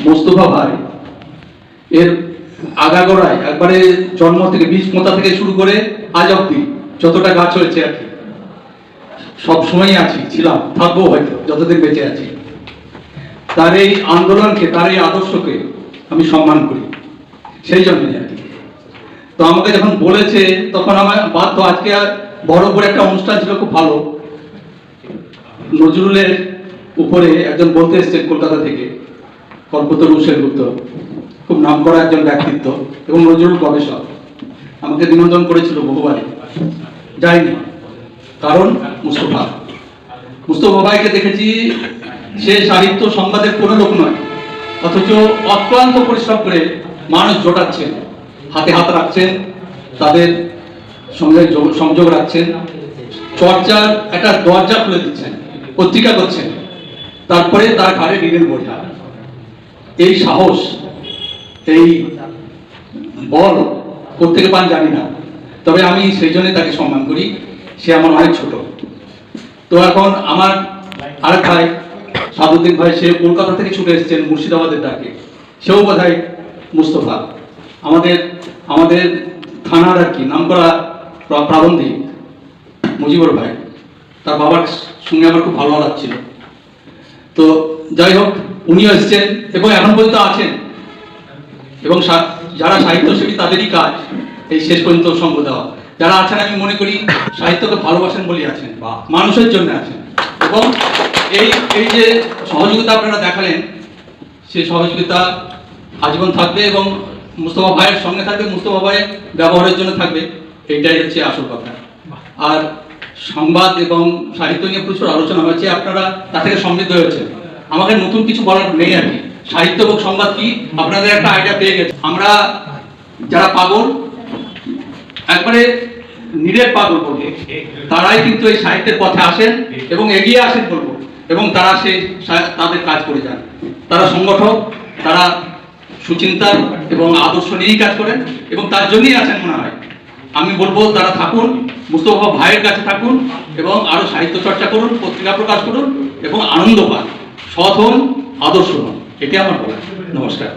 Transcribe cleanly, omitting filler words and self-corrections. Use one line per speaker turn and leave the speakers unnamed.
মোস্তফা ভাই এর আগাগোড়ায় একবারে জন্ম থেকে বীজ পোঁতা থেকে শুরু করে আজ অব্দি যতটা গাছ হয়েছে আর কি সব সময়ই আছি, ছিলাম, থাকবো হয়তো যতদিন বেঁচে আছি। তার এই আন্দোলনকে, তার এই আদর্শকে আমি সম্মান করি, সেই জন্যই আর কি। তো আমাকে যখন বলেছে তখন আমার বাধ্য, আজকে বড় করে একটা অনুষ্ঠান ছিল, খুব ভালো। নজরুলের উপরে একজন বলতে এসছেন কলকাতা থেকে, কল্পতরু সেনগুপ্ত, খুব নামকরা একজন ব্যক্তিত্ব এবং নজরুল গবেষক। আমাকে নিমন্ত্রণ করেছিল বহুবারই, যাইনি, কারণ মুস্তফা ভাইকে দেখেছি, সে সাহিত্য সংবাদের কোনো লোক নয়, অথচ অক্লান্ত পরিশ্রম করে মানুষ জোটাচ্ছেন, হাতে হাত রাখছেন, তাদের সঙ্গে সংযোগ রাখছেন, চর্চার একটা দরজা খুলে দিচ্ছেন, পত্রিকা করছেন, তারপরে তার ঘাড়ে ঋণের বোঝা। এই সাহস, এই বল কোত্থেকে পান জানি না, তবে আমি সেই জন্য তাকে সম্মান করি। সে আমার অনেক ছোট। তো এখন আমার আরেক ভাই সাদুদ্দিন ভাই, সে কলকাতা থেকে ছুটে এসেছেন মুর্শিদাবাদের ডাকে, সেও বোধহয় মুস্তফা। আমাদের থানার আর কি নামকরা প্রাবন্ধিক মুজিবুর ভাই, তার বাবার সঙ্গে আমার খুব ভালো লাগছিল। তো যাই হোক, উনিও এসছেন এবং এখন পর্যন্ত আছেন, এবং যারা সাহিত্যসেবী তাদেরই কাজ এই শেষ পর্যন্ত সঙ্গ দেওয়া। যারা আছেন আমি মনে করি সাহিত্যকে ভালোবাসেন বলেই আছেন, বা মানুষের জন্য আছেন, এবং এই যে সহযোগিতা আপনারা দেখালেন, সেই সহযোগিতা আজীবন থাকবে এবং মুস্তফা ভাইয়ের সঙ্গে থাকবে, মুস্তফা ভাইয়ের ব্যবহারের জন্য থাকবে। এইটাই হচ্ছে আসল কথা। আর সংবাদ এবং সাহিত্য নিয়ে প্রচুর আলোচনা হয়েছে, আপনারা তা থেকে সমৃদ্ধ হয়েছে। আমাকে নতুন কিছু বলার নেই আর কি। সাহিত্য এবং সংবাদ কি আপনাদের একটা আইডিয়া পেয়ে গেছে। আমরা যারা পাগল, একবারে নিরেট পাগল বলবো, তারাই কিন্তু এই সাহিত্যের পথে আসেন এবং এগিয়ে আসেন বলবো, এবং তারা তাদের কাজ করে যান। তারা সংগঠক, তারা সুচিন্তার এবং আদর্শ নিয়েই কাজ করেন, এবং তার জন্যই আছেন মনে হয়। আমি বলবো তারা থাকুন, মুস্তফা ভাইয়ের কাছে থাকুন, এবং আরো সাহিত্য চর্চা করুন, পত্রিকা প্রকাশ করুন, এবং আনন্দ পান, সৎ হন, আদর্শ হন। এটাই আমার বলা। নমস্কার।